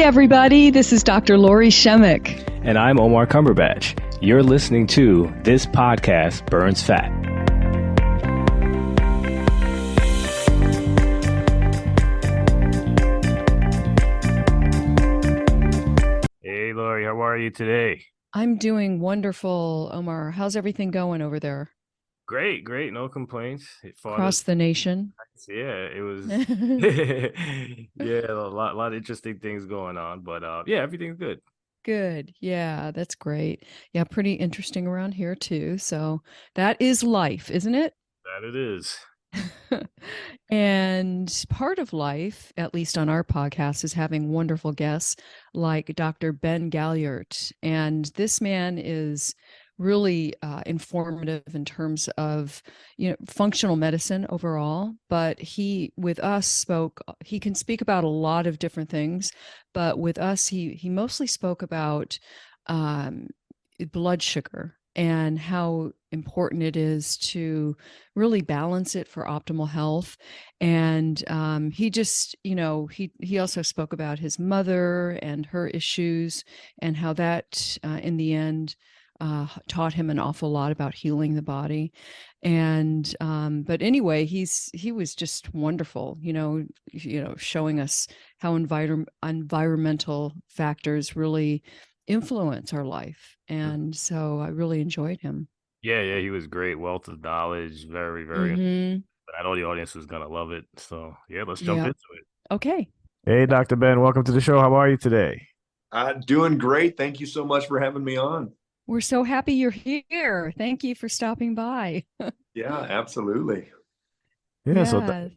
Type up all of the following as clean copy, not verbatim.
everybody. This is Dr. Lori Shemek. And I'm Omar Cumberbatch. You're listening to This Podcast Burns Fat. Hey, Lori, how are you today? I'm doing wonderful, Omar. How's everything going over there? Great. No complaints. Across the nation. Yeah, it was. Yeah, a lot of interesting things going on, but yeah, everything's good. Good. Yeah, that's great. Yeah, pretty interesting around here too. So that is life, isn't it? That it is. And part of life, at least on our podcast, is having wonderful guests like Dr. Ben Galyardt. And this man is really informative in terms of, functional medicine overall. But he can speak about a lot of different things. But with us, he mostly spoke about blood sugar and how important it is to really balance it for optimal health. And he just, he also spoke about his mother and her issues and how that in the end taught him an awful lot about healing the body. And but anyway, he was just wonderful, showing us how environmental factors really influence our life. And so I really enjoyed him. Yeah, he was great. Wealth of knowledge, very, very. But I know the audience is gonna love it. So yeah, let's jump into it. Okay. Hey, Dr. Ben, welcome to the show. How are you today? Doing great. Thank you so much for having me on. We're so happy you're here. Thank you for stopping by. Yeah, absolutely. Yeah. So,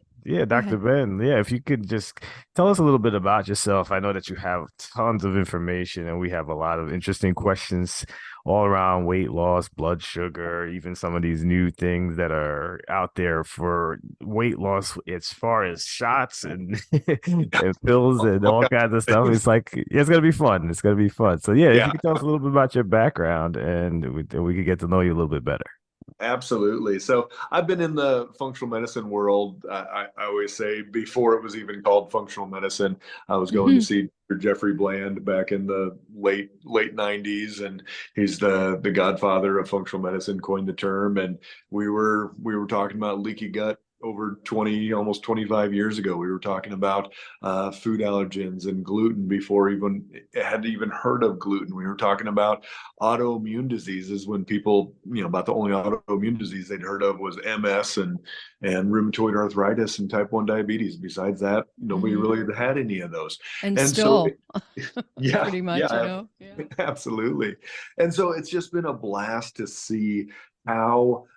Dr. Ben, if you could just tell us a little bit about yourself. I know that you have tons of information and we have a lot of interesting questions all around weight loss, blood sugar, even some of these new things that are out there for weight loss as far as shots and, and pills and all kinds of stuff. It's like, it's going to be fun. It's going to be fun. So if you could tell us a little bit about your background and we could get to know you a little bit better. Absolutely. So I've been in the functional medicine world. I always say before it was even called functional medicine, I was going to see Dr. Jeffrey Bland back in the late 90s, and he's the godfather of functional medicine, coined the term. And we were talking about leaky gut over almost 25 years ago. We were talking about food allergens and gluten before had even heard of gluten. We were talking about autoimmune diseases when people, about the only autoimmune disease they'd heard of was MS and rheumatoid arthritis and type 1 diabetes. Besides that, nobody really had any of those. And still, yeah, pretty much, Yeah. Absolutely. And so it's just been a blast to see how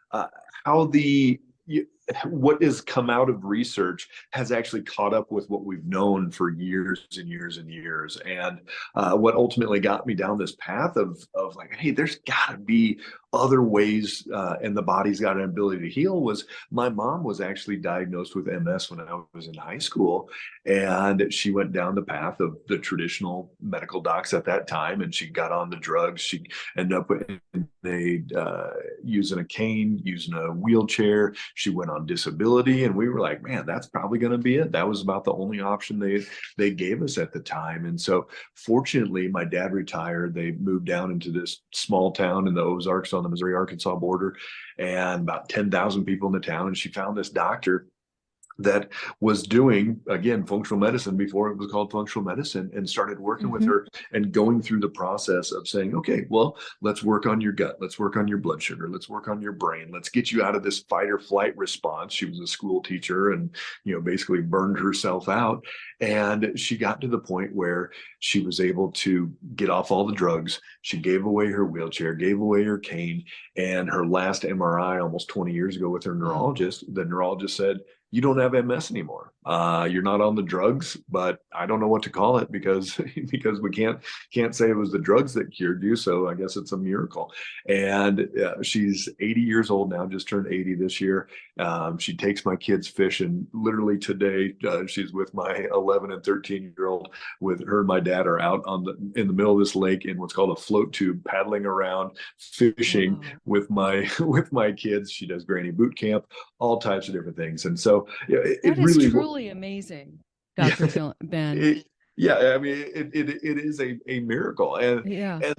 what has come out of research has actually caught up with what we've known for years and years and years. And what ultimately got me down this path of like, hey, there's got to be other ways, and the body's got an ability to heal, was my mom was actually diagnosed with MS when I was in high school. And she went down the path of the traditional medical docs at that time, and she got on the drugs. She ended up using a cane, using a wheelchair. She went on disability, and we were like, man, that's probably going to be it. That was about the only option they gave us at the time. And so fortunately, my dad retired. They moved down into this small town in the Ozarks on the Missouri-Arkansas border, and about 10,000 people in the town. And she found this doctor that was doing, again, functional medicine before it was called functional medicine, and started working with her and going through the process of saying, okay, well, let's work on your gut. Let's work on your blood sugar. Let's work on your brain. Let's get you out of this fight or flight response. She was a school teacher and, basically burned herself out. And she got to the point where she was able to get off all the drugs. She gave away her wheelchair, gave away her cane, and her last MRI almost 20 years ago with her neurologist, the neurologist said, you don't have MS anymore. You're not on the drugs, but I don't know what to call it because we can't say it was the drugs that cured you. So I guess it's a miracle. And she's 80 years old now, just turned 80 this year. She takes my kids fishing. Literally today, she's with my 11 and 13-year-old. With her and my dad are out in the middle of this lake in what's called a float tube, paddling around, fishing with my kids. She does granny boot camp, all types of different things. And so it really is truly amazing, Dr. Ben. Yeah, I mean, it is a miracle. Yeah. And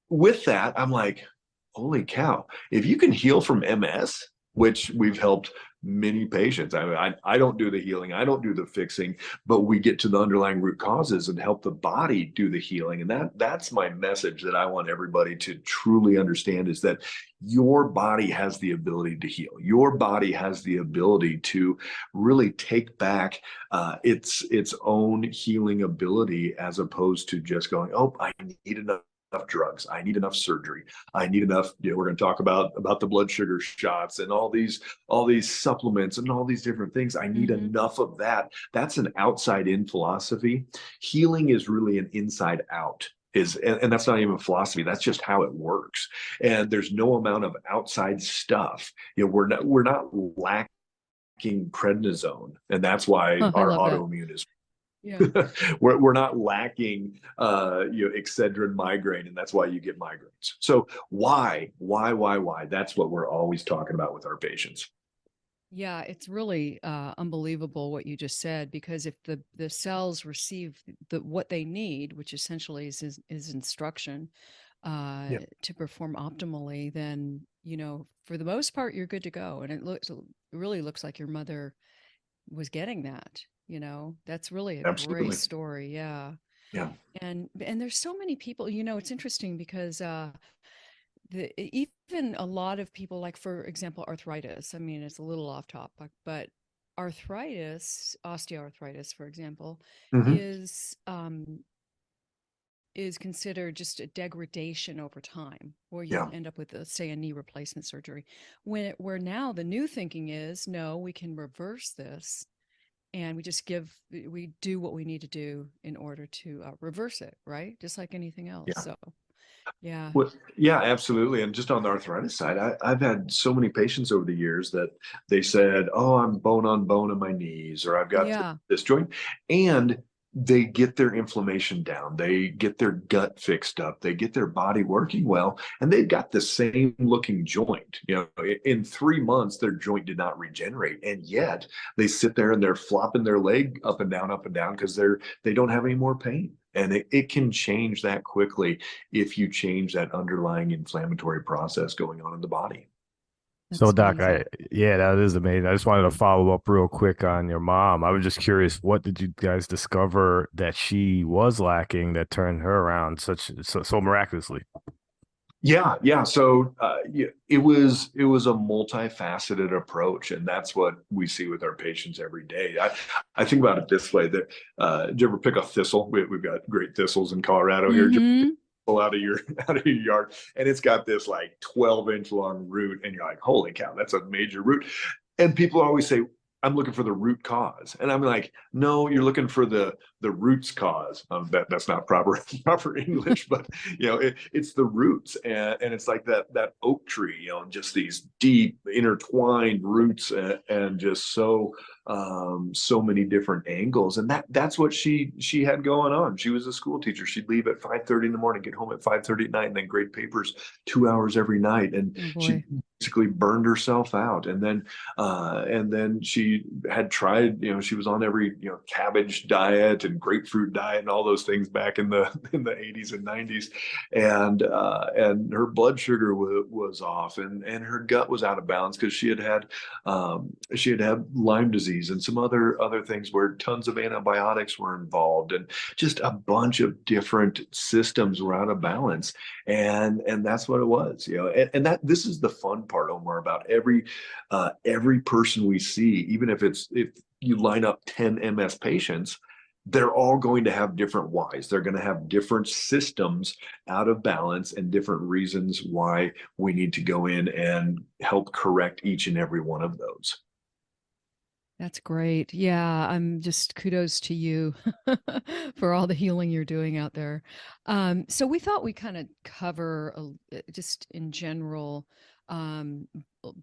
with that, I'm like, holy cow, if you can heal from MS, which we've helped many patients. I mean, I don't do the healing, I don't do the fixing, but we get to the underlying root causes and help the body do the healing. And that's my message that I want everybody to truly understand, is that your body has the ability to heal. Your body has the ability to really take back its own healing ability, as opposed to just going, oh, I need enough drugs, I need enough surgery, I need enough, we're going to talk about the blood sugar shots and all these supplements and all these different things. I need enough of that. That's an outside in philosophy. Healing is really an inside out, and that's not even philosophy, that's just how it works. And there's no amount of outside stuff. We're not lacking prednisone, and that's why Oh, I our love that. autoimmune is Yeah. we're not lacking Excedrin migraine, and that's why you get migraines. So why? That's what we're always talking about with our patients. Yeah, it's really unbelievable what you just said, because if the cells receive what they need, which essentially is instruction Yeah, to perform optimally, then for the most part you're good to go. And it really looks like your mother was getting that. That's really a great absolutely. story. Yeah. Yeah. And there's so many people. It's interesting because even a lot of people, like, for example, arthritis. I mean, it's a little off topic, but arthritis, osteoarthritis, for example, Hmm. is considered just a degradation over time, where you'll Yeah. end up with, say, a knee replacement surgery. Where now the new thinking is, no, we can reverse this, and we do what we need to do in order to reverse it, right? Just like anything else. Yeah. So, yeah. Well, yeah, absolutely. And just on the arthritis side, I've had so many patients over the years that they said, oh, I'm bone on bone in my knees, or I've got Yeah. this joint. And they get their inflammation down, they get their gut fixed up, they get their body working well, and they've got the same looking joint. In 3 months, their joint did not regenerate. And yet they sit there and they're flopping their leg up and down because they don't have any more pain. And it can change that quickly if you change that underlying inflammatory process going on in the body. So, That's Doc, amazing. yeah, that is amazing. I just wanted to follow up real quick on your mom. I was just curious, what did you guys discover that she was lacking that turned her around so miraculously? Yeah, yeah. So yeah, it was a multifaceted approach, and that's what we see with our patients every day. I think about it this way: that did you ever pick a thistle? We've got great thistles in Colorado here. Did you Mm-hmm. pull out of your out of your yard, and it's got this like 12-inch long root, and you're like, holy cow, that's a major root. And people always say, I'm looking for the root cause. And I'm like, no, you're looking for the roots cause. That's not proper English, but it's the roots. And it's like that oak tree, just these deep intertwined roots, and just so many different angles. And that's what she had going on. She was a school teacher. She'd leave at 5:30 in the morning, get home at 5:30 at night, and then grade papers 2 hours every night. And Oh she boy. basically burned herself out. And then she had tried, she was on every, cabbage diet and grapefruit diet and all those things back in the in the 80s and 90s. And her blood sugar was off, and her gut was out of balance because she had Lyme disease and some other things where tons of antibiotics were involved, and just a bunch of different systems were out of balance. And that's what it was. And that this is the fun part, Omar, about every person we see. Even if you line up 10 MS patients, they're all going to have different whys. They're going to have different systems out of balance and different reasons why we need to go in and help correct each and every one of those. That's great. Yeah, I'm just kudos to you for all the healing you're doing out there. So we thought we kind of cover just in general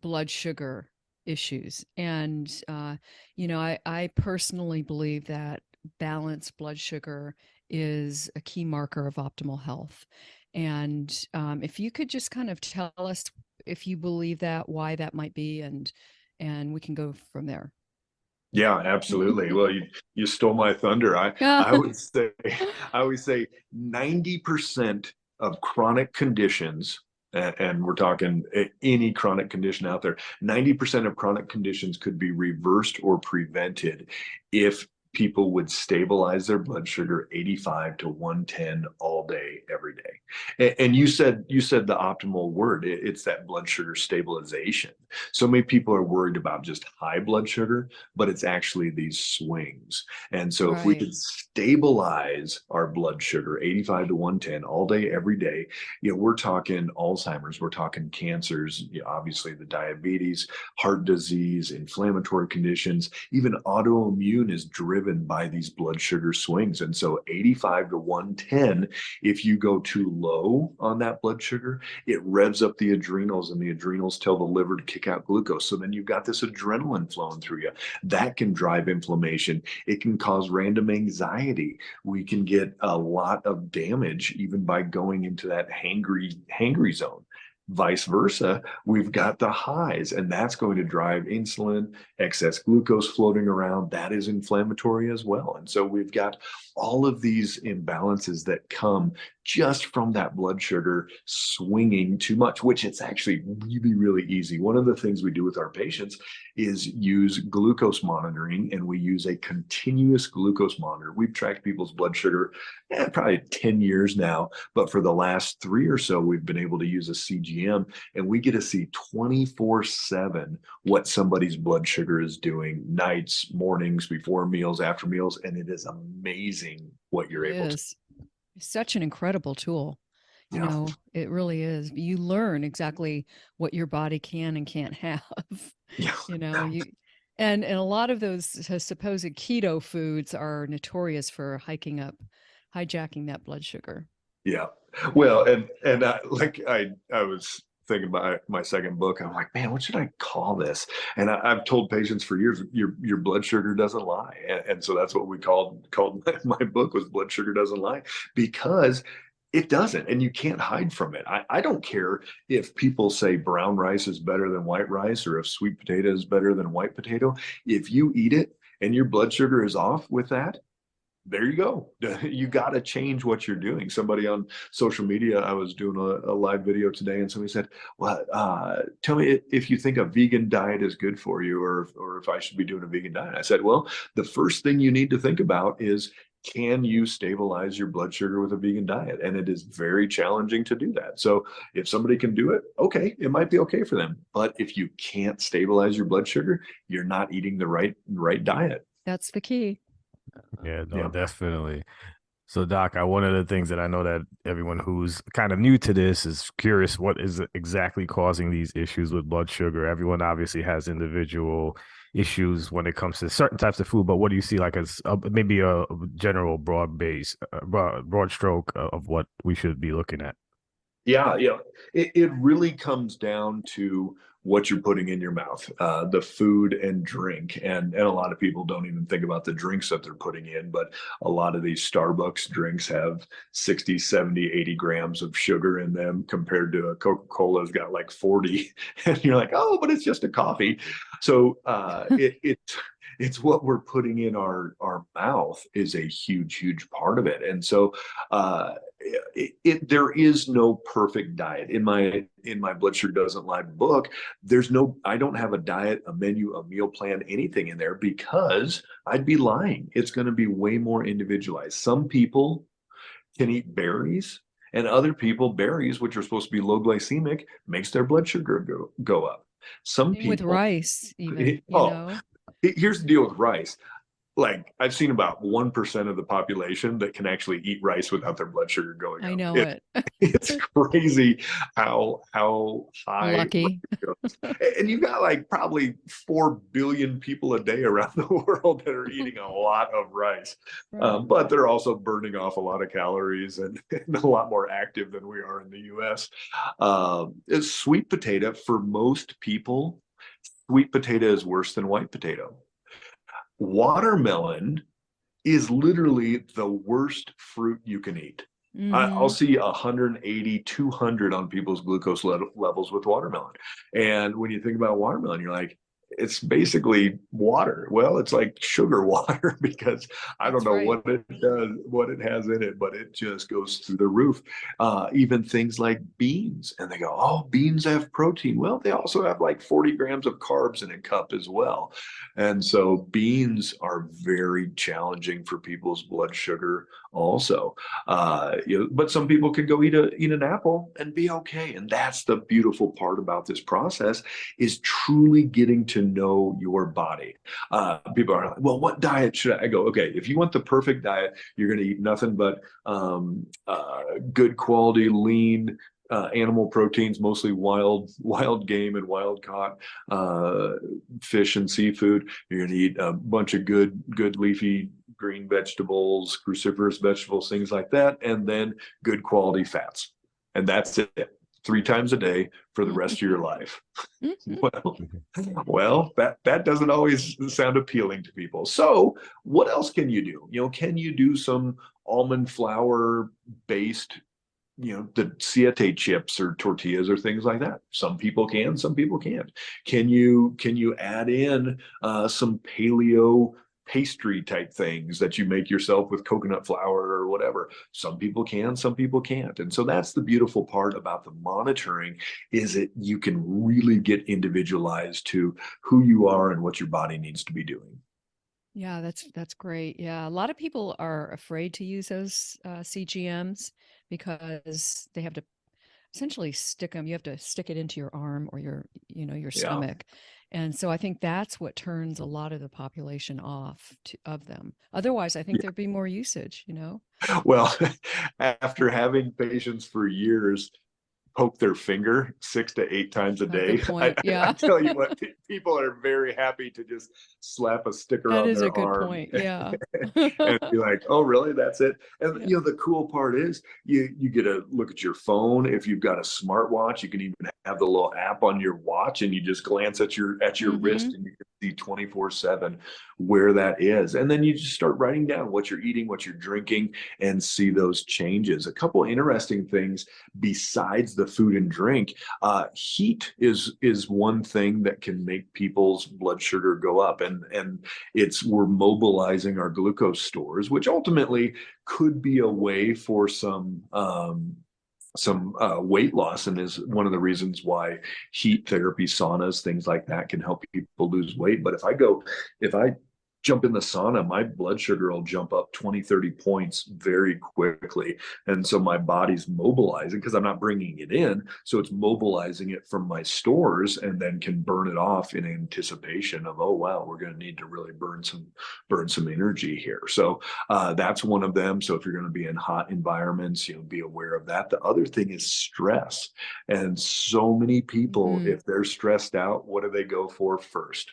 blood sugar issues. And, I personally believe that balanced blood sugar is a key marker of optimal health. And if you could just kind of tell us if you believe that, why that might be, and we can go from there. Yeah, absolutely. Well, you stole my thunder. I would say I would say 90% of chronic conditions, and we're talking any chronic condition out there, 90% of chronic conditions could be reversed or prevented if people would stabilize their blood sugar 85 to 110 all day, every day. And you said the optimal word. It's that blood sugar stabilization. So many people are worried about just high blood sugar, but it's actually these swings. And so if we Right. could stabilize our blood sugar 85 to 110 all day, every day, we're talking Alzheimer's, we're talking cancers, obviously the diabetes, heart disease, inflammatory conditions, even autoimmune is driven by these blood sugar swings. And so 85 to 110, if you go too low on that blood sugar, it revs up the adrenals, and the adrenals tell the liver to kick out glucose. So then you've got this adrenaline flowing through you. That can drive inflammation. It can cause random anxiety. We can get a lot of damage even by going into that hangry zone. Vice versa, we've got the highs, and that's going to drive insulin, excess glucose floating around. That is inflammatory as well. And so we've got all of these imbalances that come just from that blood sugar swinging too much, which it's actually really, really easy. One of the things we do with our patients is use glucose monitoring, and we use a continuous glucose monitor. We've tracked people's blood sugar probably 10 years now, but for the last 3 or so, we've been able to use a CGM, and we get to see 24/7 what somebody's blood sugar is doing, nights, mornings, before meals, after meals, and it is amazing what you're able to. It's such an incredible tool. You know, it really is. You learn exactly what your body can and can't have. Yeah. You know, and a lot of those supposed keto foods are notorious for hijacking that blood sugar. Yeah. Well, and I was thinking about my second book. I'm like, man, what should I call this? And I've told patients for years, your blood sugar doesn't lie, and so that's what we called my book, was Blood Sugar Doesn't Lie, because it doesn't, and you can't hide from it. I don't care if people say brown rice is better than white rice, or if sweet potato is better than white potato. If you eat it and your blood sugar is off with that, there you go. You got to change what you're doing. Somebody on social media, I was doing a live video today, and somebody said, well, tell me if you think a vegan diet is good for you, or if I should be doing a vegan diet. I said, well, the first thing you need to think about is, can you stabilize your blood sugar with a vegan diet? And it is very challenging to do that. So if somebody can do it, okay, it might be okay for them. But if you can't stabilize your blood sugar, you're not eating the right diet. That's the key. Yeah, no, definitely. So, Doc, one of the things that I know that everyone who's kind of new to this is curious, what is exactly causing these issues with blood sugar? Everyone obviously has individual issues when it comes to certain types of food, but what do you see like as maybe a general broad stroke of what we should be looking at? Yeah, it really comes down to what you're putting in your mouth, the food and drink. And a lot of people don't even think about the drinks that they're putting in, but a lot of these Starbucks drinks have 60, 70, 80 grams of sugar in them, compared to a Coca-Cola's got like 40. And you're like, oh, but it's just a coffee. So it's what we're putting in our mouth is a huge part of it. And so there is no perfect diet. In my Blood Sugar Doesn't Lie book, I don't have a diet, a menu, a meal plan, anything in there, because I'd be lying. It's going to be way more individualized. Some people can eat berries, and other people, berries, which are supposed to be low glycemic, makes their blood sugar go up. Some people with rice, even, here's the deal with rice. Like, I've seen about 1% of the population that can actually eat rice without their blood sugar going up. I know it. It's crazy how high. Lucky. And you've got like probably 4 billion people a day around the world that are eating a lot of rice. Right. But they're also burning off a lot of calories and a lot more active than we are in the US. Sweet potato, for most people, sweet potato is worse than white potato. Watermelon is literally the worst fruit you can eat. Mm-hmm. I'll see 180, 200 on people's glucose levels with watermelon. And when you think about watermelon, you're like, it's basically water. Well, it's like sugar water because I don't That's know right. what it does, what it has in it, but it just goes through the roof. Even things like beans, and they go, oh, beans have protein. Well, they also have like 40 grams of carbs in a cup as well. And so beans are very challenging for people's blood sugar also. But some people can go eat an apple and be okay. And that's the beautiful part about this process, is truly getting to know your body. People are like, well, what diet should I go? Okay, if you want the perfect diet, you're going to eat nothing but good quality, lean, animal proteins, mostly wild game and wild caught fish and seafood. You're going to eat a bunch of good leafy green vegetables, cruciferous vegetables, things like that, and then good quality fats. And that's it. 3 times a day for the rest of your life. Well, that doesn't always sound appealing to people. So what else can you do? Can you do some almond flour based, the siete chips or tortillas or things like that? Some people can, some people can't. Can you add in some paleo pastry type things that you make yourself with coconut flour or whatever? Some people can, some people can't. And so that's the beautiful part about the monitoring, is that you can really get individualized to who you are and what your body needs to be doing. Yeah, that's great. Yeah, a lot of people are afraid to use those CGMs because they have to essentially stick them. You have to stick it into your arm or your stomach. And so I think that's what turns a lot of the population off of them. Otherwise, I think there'd be more usage, Well, after having patients for years poke their finger 6 to 8 times a day, good point. I tell you what, people are very happy to just slap a sticker That on is their a good arm point. Yeah. and be like, oh, really? That's it? And the cool part is you get to look at your phone. If you've got a smartwatch, you can even have the little app on your watch, and you just glance at your wrist, and you can see 24/7 where that is. And then you just start writing down what you're eating, what you're drinking, and see those changes. A couple interesting things besides the food and drink. Heat is one thing that can make people's blood sugar go up, and we're mobilizing our glucose stores, which ultimately could be a way for some weight loss, and is one of the reasons why heat therapy, saunas, things like that can help people lose weight. But if I jump in the sauna, my blood sugar will jump up 20, 30 points very quickly. And so my body's mobilizing because I'm not bringing it in. So it's mobilizing it from my stores, and then can burn it off in anticipation of, oh, wow, we're going to need to really burn some energy here. So that's one of them. So if you're going to be in hot environments, be aware of that. The other thing is stress. And so many people, if they're stressed out, what do they go for first?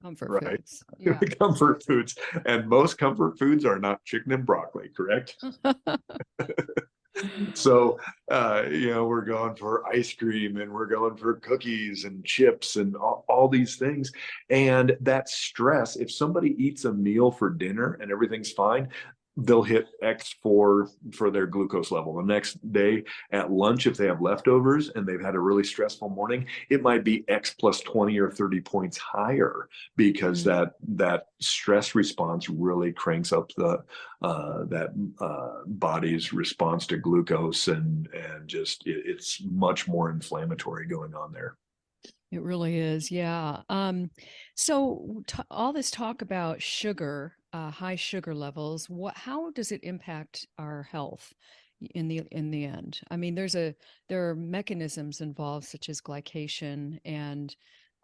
Comfort foods. Yeah. Comfort foods. And most comfort foods are not chicken and broccoli, correct? So, we're going for ice cream, and we're going for cookies and chips and all these things. And that stress, if somebody eats a meal for dinner and everything's fine, they'll hit X for their glucose level. The next day at lunch, if they have leftovers and they've had a really stressful morning, it might be X plus 20 or 30 points higher, because that stress response really cranks up that body's response to glucose, and just it's much more inflammatory going on there. It really is. Yeah. So all this talk about sugar, high sugar levels, how does it impact our health in the end? I mean, there are mechanisms involved, such as glycation, and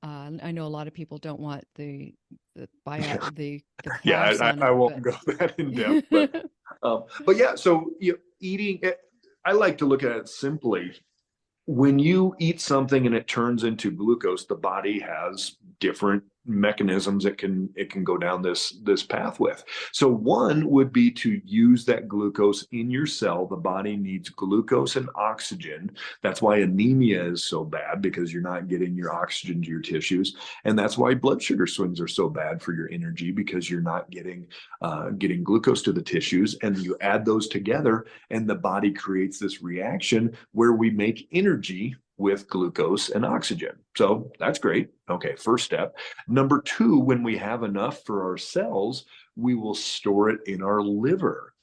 I know a lot of people don't want the Yeah, class on I it, won't go that in depth, but yeah. So eating, I like to look at it simply. When you eat something and it turns into glucose, the body has different mechanisms it can go down this path with. So one would be to use that glucose in your cell. The body needs glucose and oxygen. That's why anemia is so bad, because you're not getting your oxygen to your tissues. And that's why blood sugar swings are so bad for your energy, because you're not getting glucose to the tissues. And you add those together, and the body creates this reaction where we make energy with glucose and oxygen. So that's great. Okay, first step. Number two, when we have enough for our cells, we will store it in our liver.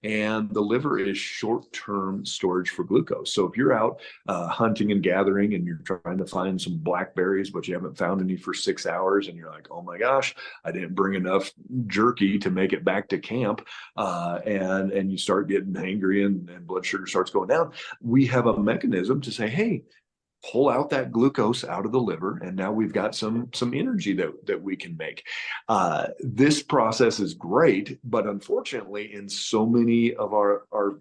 And the liver is short-term storage for glucose. So if you're out hunting and gathering and you're trying to find some blackberries, but you haven't found any for 6 hours, and you're like, oh my gosh, I didn't bring enough jerky to make it back to camp, and you start getting hangry and blood sugar starts going down, we have a mechanism to say, hey, pull out that glucose out of the liver, and now we've got some energy that we can make. This process is great, but unfortunately, in so many of our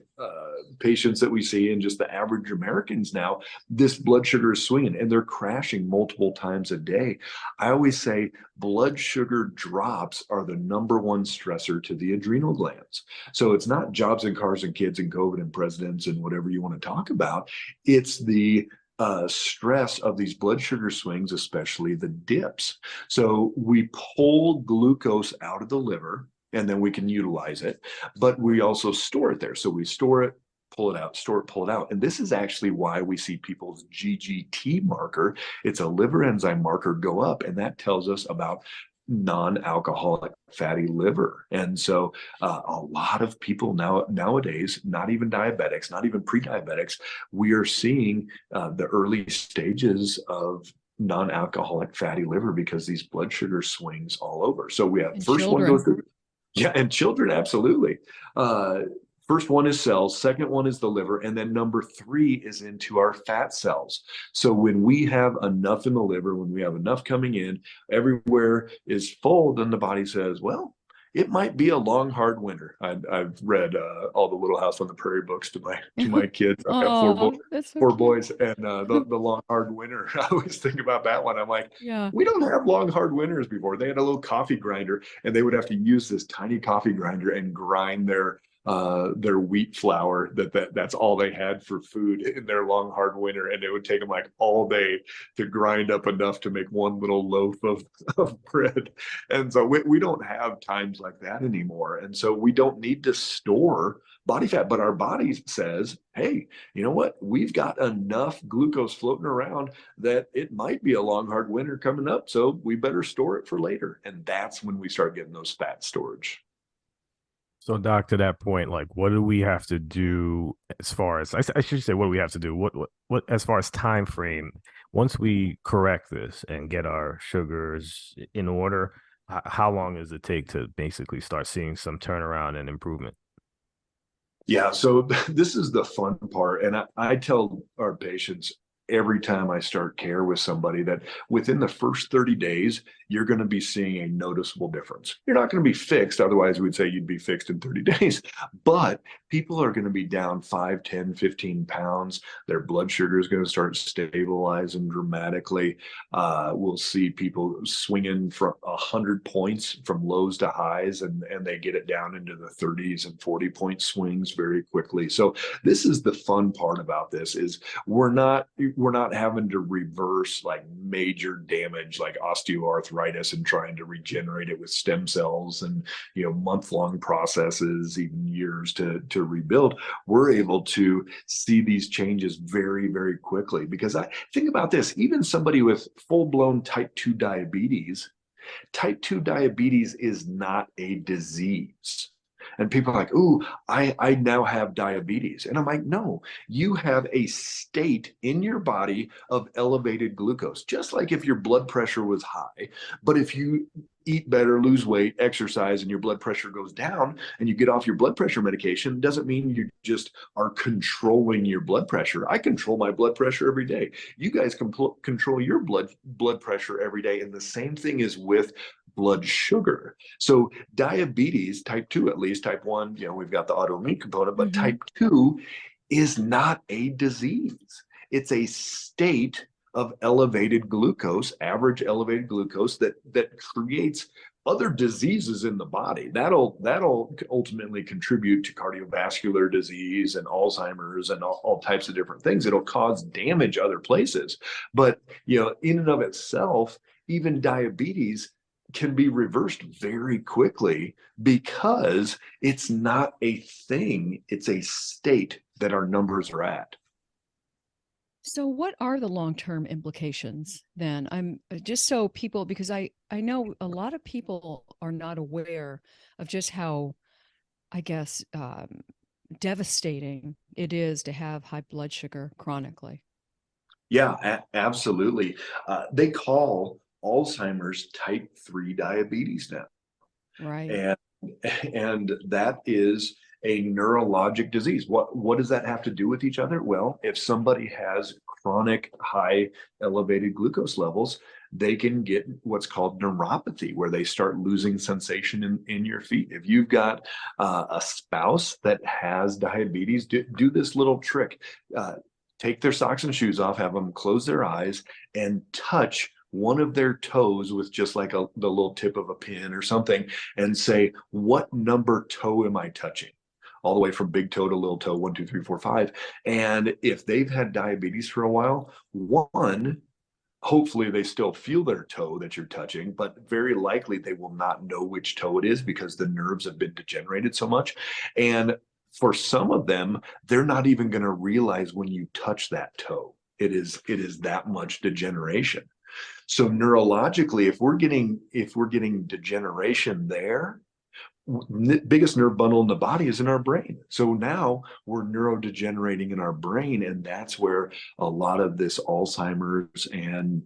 patients that we see, and just the average Americans now, this blood sugar is swinging, and they're crashing multiple times a day. I always say blood sugar drops are the number one stressor to the adrenal glands. So it's not jobs and cars and kids and COVID and presidents and whatever you want to talk about. It's the stress of these blood sugar swings, especially the dips. So we pull glucose out of the liver, and then we can utilize it, but we also store it there. So we store it, pull it out, store it, pull it out. And this is actually why we see people's GGT marker. It's a liver enzyme marker go up, and that tells us about non-alcoholic fatty liver. And so a lot of people nowadays, not even diabetics, not even pre-diabetics, we are seeing the early stages of non-alcoholic fatty liver because these blood sugar swings all over. So we have And first children. one goes to, yeah, and children, absolutely. First one is cells, second one is the liver, and then number three is into our fat cells. So when we have enough in the liver, when we have enough coming in, everywhere is full, then the body says, well, it might be a long, hard winter. I've read all the Little House on the Prairie books to my kids. I've got four boys, and the long, hard winter. I always think about that one. I'm like, Yeah. we don't have long, hard winters before. They had a little coffee grinder, and they would have to use this tiny coffee grinder and grind their wheat flour. That's all they had for food in their long, hard winter, and it would take them like all day to grind up enough to make one little loaf of bread. And so we don't have times like that anymore, and so we don't need to store body fat, but our body says, hey, you know what, we've got enough glucose floating around that it might be a long, hard winter coming up, so we better store it for later. And that's when we start getting those fat storage. So, Doc, to that point, like, what do we have to do as far as I should say, what do we have to do? What as far as time frame? Once we correct this and get our sugars in order, how long does it take to basically start seeing some turnaround and improvement? Yeah, so this is the fun part, and I tell our patients every time I start care with somebody that within the first 30 days, you're going to be seeing a noticeable difference. You're not going to be fixed. Otherwise, we'd say you'd be fixed in 30 days. But people are going to be down 5, 10, 15 pounds. Their blood sugar is going to start stabilizing dramatically. We'll see people swinging from 100 points from lows to highs, and they get it down into the 30s and 40-point swings very quickly. So this is the fun part about this is we're not having to reverse like major damage like osteoarthritis and trying to regenerate it with stem cells and month-long processes, even years to rebuild. We're able to see these changes very, very quickly, because I think about this, even somebody with full-blown type 2 diabetes is not a disease. And people are like, ooh, I now have diabetes. And I'm like, no, you have a state in your body of elevated glucose, just like if your blood pressure was high. But if you eat better, lose weight, exercise, and your blood pressure goes down and you get off your blood pressure medication, doesn't mean you just are controlling your blood pressure. I control my blood pressure every day. You guys control your blood pressure every day. And the same thing is with blood sugar. So diabetes, type 2 at least, type 1, we've got the autoimmune component, but type 2 is not a disease. It's a state of elevated glucose, average elevated glucose that creates other diseases in the body. That'll ultimately contribute to cardiovascular disease and Alzheimer's and all types of different things. It'll cause damage other places. But in and of itself, even diabetes can be reversed very quickly because it's not a thing, it's a state that our numbers are at. So what are the long-term implications then? I'm just so people, because I know a lot of people are not aware of just how, I guess, devastating it is to have high blood sugar chronically. Yeah, absolutely. They call Alzheimer's type 3 diabetes now. Right. And and that is a neurologic disease. What does that have to do with each other? Well, if somebody has chronic high elevated glucose levels, they can get what's called neuropathy, where they start losing sensation in your feet. If you've got a spouse that has diabetes, do this little trick. Take their socks and shoes off, have them close their eyes, and touch one of their toes with just like the little tip of a pin or something, and say, what number toe am I touching? All the way from big toe to little toe, 1, 2, 3, 4, 5. And if they've had diabetes for a while, one, hopefully they still feel their toe that you're touching, but very likely they will not know which toe it is because the nerves have been degenerated so much. And for some of them, they're not even going to realize when you touch that toe. It is that much degeneration. So neurologically, if we're getting degeneration there, the biggest nerve bundle in the body is in our brain. So now we're neurodegenerating in our brain, and that's where a lot of this Alzheimer's and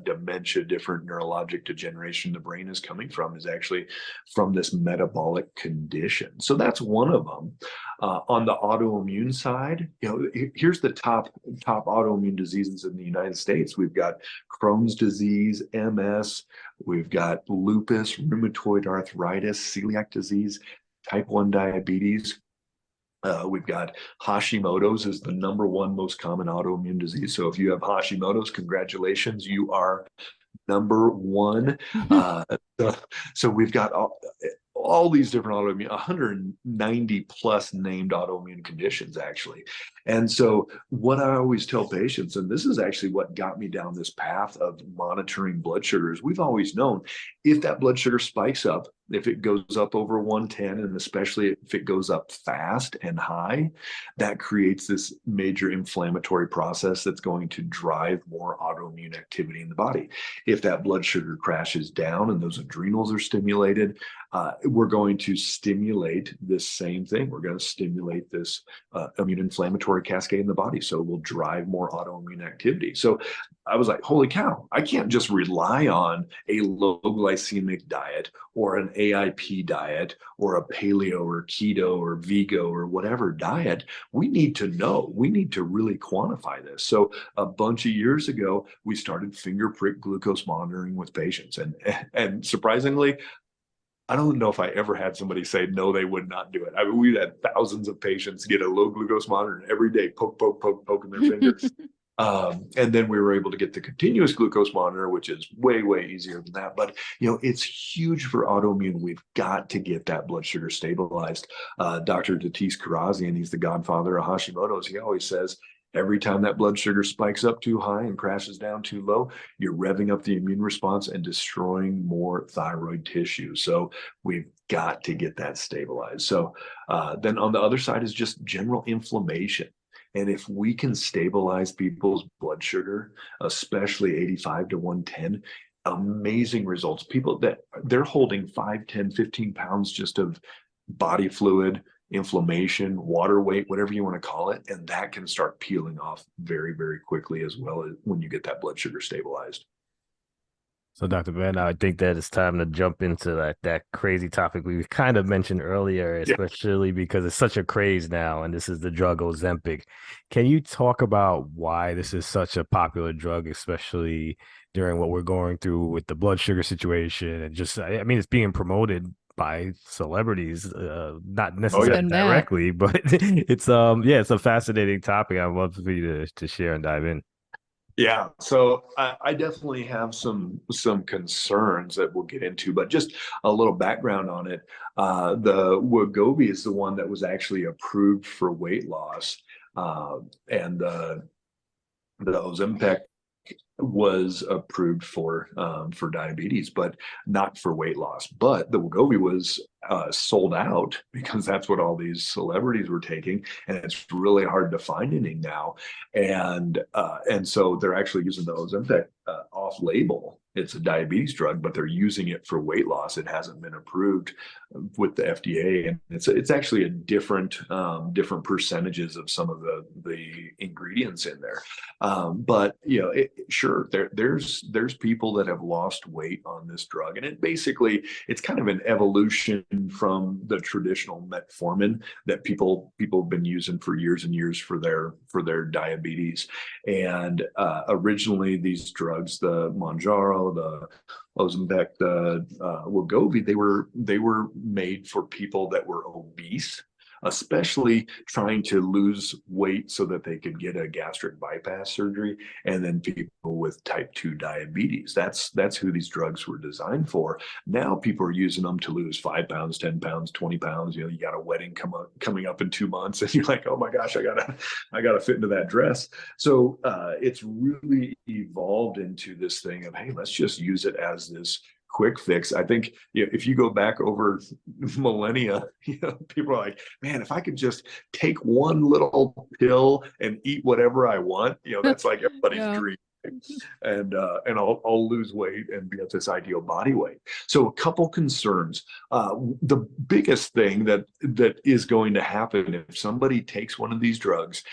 dementia, different neurologic degeneration in the brain is coming from, is actually from this metabolic condition. So that's one of them. On the autoimmune side, here's the top autoimmune diseases in the United States. We've got Crohn's disease, MS. We've got lupus, rheumatoid arthritis, celiac disease, type 1 diabetes. We've got Hashimoto's is the #1 most common autoimmune disease. So if you have Hashimoto's, congratulations, you are #1. So we've got all these different autoimmune, 190 plus named autoimmune conditions, actually. And so what I always tell patients, and this is actually what got me down this path of monitoring blood sugars, we've always known if that blood sugar spikes up, if it goes up over 110, and especially if it goes up fast and high, that creates this major inflammatory process that's going to drive more autoimmune activity in the body. If that blood sugar crashes down and those adrenals are stimulated, we're going to stimulate this same thing. We're going to stimulate this immune inflammatory cascade in the body. So it will drive more autoimmune activity. So I was like, holy cow, I can't just rely on a low glycemic diet or an AIP diet or a paleo or keto or Vigo or whatever diet. We need to know, we need to really quantify this. So a bunch of years ago, we started finger prick glucose monitoring with patients. And surprisingly, I don't know if I ever had somebody say, no, they would not do it. I mean, we had thousands of patients get a low glucose monitor every day, poking their fingers. And then we were able to get the continuous glucose monitor, which is way, way easier than that. But, it's huge for autoimmune. We've got to get that blood sugar stabilized. Dr. Tatis Karazian, he's the godfather of Hashimoto's. He always says, every time that blood sugar spikes up too high and crashes down too low, you're revving up the immune response and destroying more thyroid tissue. So we've got to get that stabilized. So then on the other side is just general inflammation. And if we can stabilize people's blood sugar, especially 85 to 110, amazing results. People that they're holding 5, 10, 15 pounds just of body fluid, inflammation, water weight, whatever you want to call it. And that can start peeling off very, very quickly as well as when you get that blood sugar stabilized. So, Dr. Ben, I think that it's time to jump into that crazy topic we kind of mentioned earlier, especially because it's such a craze now, and this is the drug Ozempic. Can you talk about why this is such a popular drug, especially during what we're going through with the blood sugar situation? And just, I mean, it's being promoted by celebrities, not necessarily directly, but it's it's a fascinating topic. I'd love for you to share and dive in. Yeah, so I definitely have some concerns that we'll get into, but just a little background on it. The Wegovy is the one that was actually approved for weight loss, and the Ozempic was approved for diabetes, but not for weight loss. But the Wegovy was sold out because that's what all these celebrities were taking, and it's really hard to find any now. And so they're actually using the Ozempic off label. It's a diabetes drug, but they're using it for weight loss. It hasn't been approved with the FDA, and it's actually a different percentages of some of the ingredients in there. But sure, there's people that have lost weight on this drug, and it's kind of an evolution from the traditional metformin that people have been using for years and years for their diabetes. And originally, these drugs, the Mounjaro, the Ozempic, the Wegovy, they were made for people that were obese, especially trying to lose weight so that they could get a gastric bypass surgery, and then people with type 2 diabetes. That's who these drugs were designed for. Now people are using them to lose 5 pounds, 10 pounds, 20 pounds. You got a wedding coming up in 2 months, and you're like, oh my gosh, I gotta fit into that dress. So it's really evolved into this thing of, hey, let's just use it as this quick fix. I think if you go back over millennia, people are like, man, if I could just take one little pill and eat whatever I want, that's like everybody's dream. And I'll lose weight and be at this ideal body weight. So a couple concerns. The biggest thing that is going to happen if somebody takes one of these drugs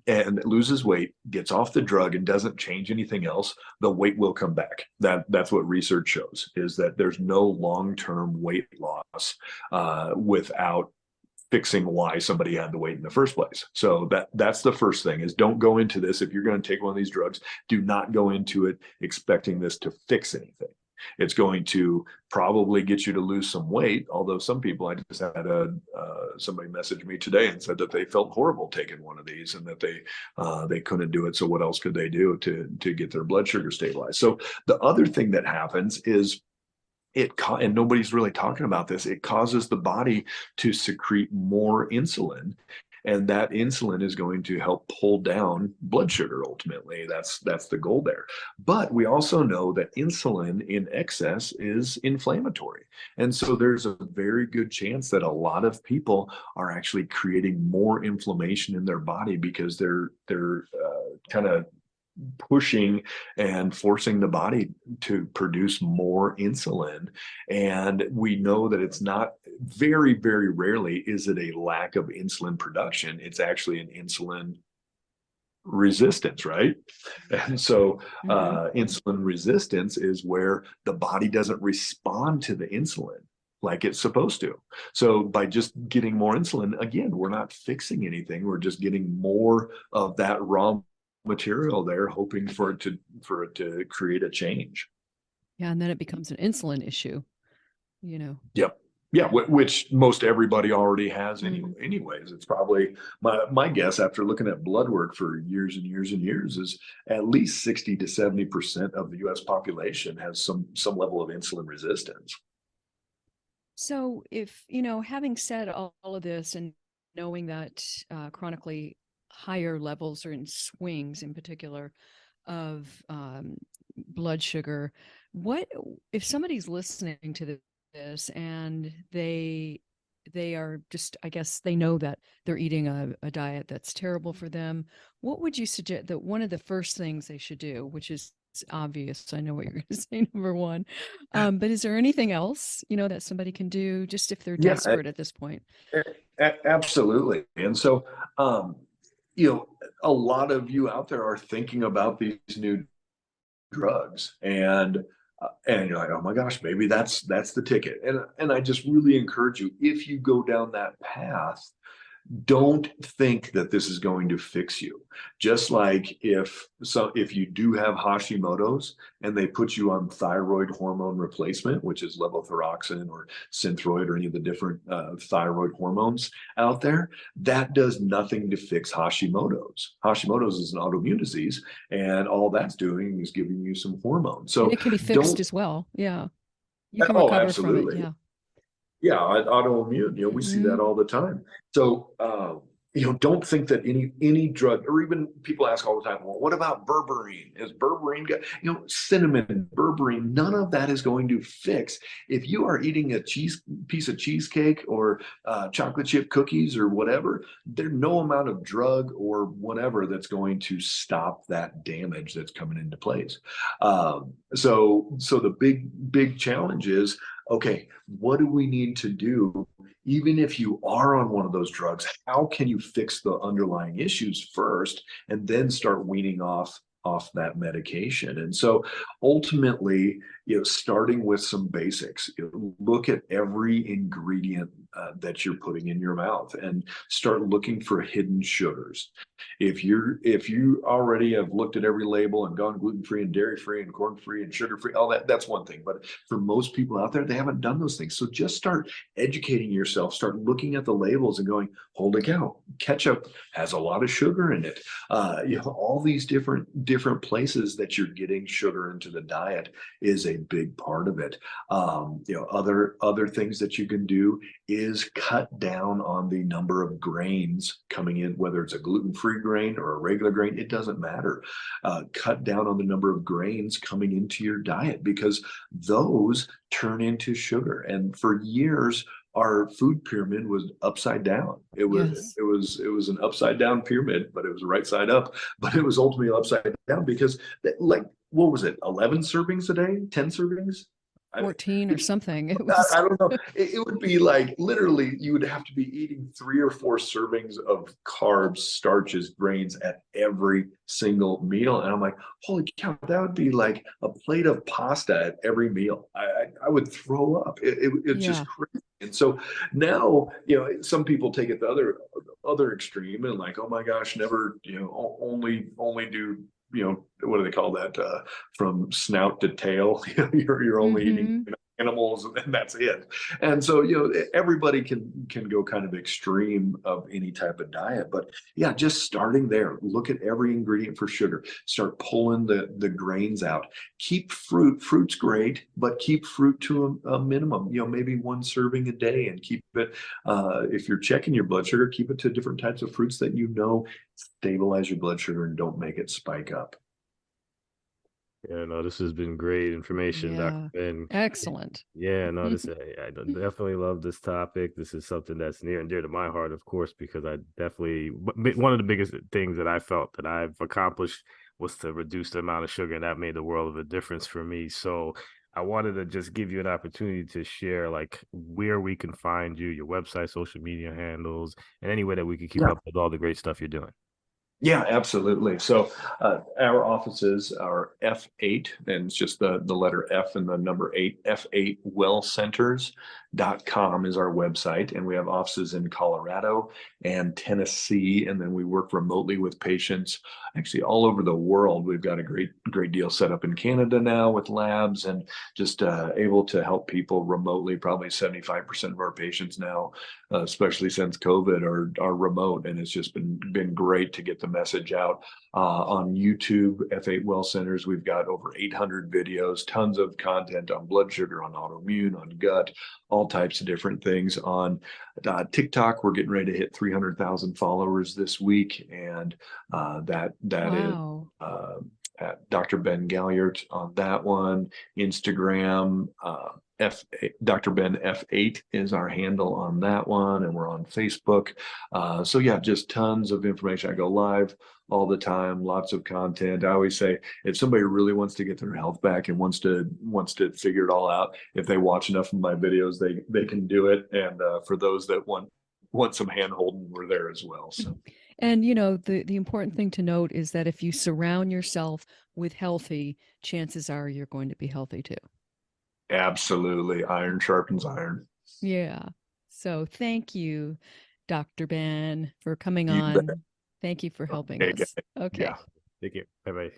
and loses weight, gets off the drug, and doesn't change anything else, the weight will come back. That's what research shows, is that there's no long-term weight loss without fixing why somebody had the weight in the first place. So that's the first thing, is don't go into this. If you're going to take one of these drugs, do not go into it expecting this to fix anything. It's going to probably get you to lose some weight. Although some people, I just had somebody message me today and said that they felt horrible taking one of these, and that they couldn't do it. So what else could they do to get their blood sugar stabilized? So the other thing that happens is, and nobody's really talking about this, it causes the body to secrete more insulin, and that insulin is going to help pull down blood sugar. Ultimately, that's the goal there. But we also know that insulin in excess is inflammatory, and so there's a very good chance that a lot of people are actually creating more inflammation in their body because they're kind of pushing and forcing the body to produce more insulin. And we know that it's not, very, very rarely is it a lack of insulin production. It's actually an insulin resistance, right? And so insulin resistance is where the body doesn't respond to the insulin like it's supposed to. So by just getting more insulin, again, we're not fixing anything. We're just getting more of that raw material there, hoping for it to create a change. Yeah, and then it becomes an insulin issue, Yep. Yeah, which most everybody already has anyways. It's probably my guess, after looking at blood work for years and years and years, is at least 60 to 70% of the US population has some level of insulin resistance. So if, having said all of this, and knowing that chronically higher levels or in swings in particular of blood sugar, what if somebody's listening to this and they are just, I guess they know that they're eating a diet that's terrible for them, what would you suggest that one of the first things they should do, which is obvious, I know what you're going to say, number one, but is there anything else that somebody can do, just if they're desperate at this point? Absolutely. And so a lot of you out there are thinking about these new drugs, and you're like, oh my gosh, maybe that's the ticket. And I just really encourage you, if you go down that path, don't think that this is going to fix you. Just like if you do have Hashimoto's and they put you on thyroid hormone replacement, which is levothyroxine or Synthroid or any of the different thyroid hormones out there, that does nothing to fix Hashimoto's. Hashimoto's is an autoimmune disease, and all that's doing is giving you some hormones. So and it can be fixed as well. Yeah, you can recover from it. Yeah. Yeah, autoimmune, we see that all the time. So don't think that any drug, or even people ask all the time, well, what about berberine? Is berberine got, cinnamon, berberine, none of that is going to fix. If you are eating a piece of cheesecake or chocolate chip cookies or whatever, there's no amount of drug or whatever that's going to stop that damage that's coming into place. So the big challenge is, okay, what do we need to do? Even if you are on one of those drugs, how can you fix the underlying issues first and then start weaning off that medication? And so ultimately, starting with some basics, look at every ingredient that you're putting in your mouth and start looking for hidden sugars. If you already have looked at every label and gone gluten-free and dairy-free and corn-free and sugar-free, all that's one thing. But for most people out there, they haven't done those things. So just start educating yourself, start looking at the labels and going, holy cow, ketchup has a lot of sugar in it. All these different places that you're getting sugar into the diet is a big part of it. Other things that you can do is cut down on the number of grains coming in, whether it's a gluten-free grain or a regular grain, it doesn't matter. Cut down on the number of grains coming into your diet, because those turn into sugar. And for years, our food pyramid was upside down. It was an upside down pyramid, but it was right side up. But it was ultimately upside down because, what was it? 11 servings a day, 10 servings. 14 or something. I don't know. It would be like literally you would have to be eating 3 or 4 servings of carbs, starches, grains at every single meal. And I'm like, holy cow, that would be like a plate of pasta at every meal. I would throw up. It's just crazy. And so now, some people take it the other extreme and like, oh my gosh, never, only do, what do they call that? From snout to tail, you're only eating animals and that's it. And so, everybody can go kind of extreme of any type of diet, but yeah, just starting there, look at every ingredient for sugar, start pulling the grains out, keep fruit's great, but keep fruit to a minimum, maybe 1 serving a day, and keep it, if you're checking your blood sugar, keep it to different types of fruits that stabilize your blood sugar and don't make it spike up. Yeah, no, this has been great information, Dr. Ben. Excellent. Yeah, no, I definitely love this topic. This is something that's near and dear to my heart, of course, because one of the biggest things that I felt that I've accomplished was to reduce the amount of sugar, and that made the world of a difference for me. So I wanted to just give you an opportunity to share like where we can find you, your website, social media handles, and any way that we can keep up with all the great stuff you're doing. Yeah, absolutely. So our offices are F8, and it's just the letter F and the number 8, F8wellcenters.com is our website. And we have offices in Colorado and Tennessee. And then we work remotely with patients actually all over the world. We've got a great deal set up in Canada now with labs, and just able to help people remotely. Probably 75% of our patients now, especially since COVID, are remote. And it's just been great to get the message out. On YouTube, F8 Well Centers, we've got over 800 videos, tons of content on blood sugar, on autoimmune, on gut, all types of different things. On TikTok, we're getting ready to hit 300,000 followers this week, and that wow. is at Dr. Ben Galyardt on that one. Instagram, Dr. Ben F8 is our handle on that one, and we're on Facebook. So yeah, just tons of information. I go live all the time, lots of content. I always say, if somebody really wants to get their health back and wants to figure it all out, if they watch enough of my videos, they can do it. And for those that want some hand holding, we're there as well. So. And, the important thing to note is that if you surround yourself with healthy, chances are you're going to be healthy too. Absolutely. Iron sharpens iron. Yeah. So thank you, Dr. Ben, for coming on. Thank you for helping us. Okay. Yeah. Thank you. Bye-bye.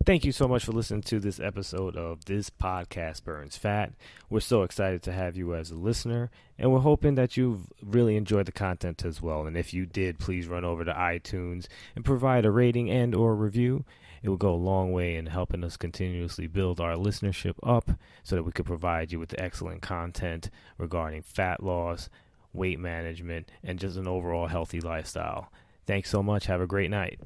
Thank you so much for listening to this episode of This Podcast Burns Fat. We're so excited to have you as a listener, and we're hoping that you've really enjoyed the content as well. And if you did, please run over to iTunes and provide a rating and or review. It will go a long way in helping us continuously build our listenership up so that we could provide you with excellent content regarding fat loss, weight management, and just an overall healthy lifestyle. Thanks so much. Have a great night.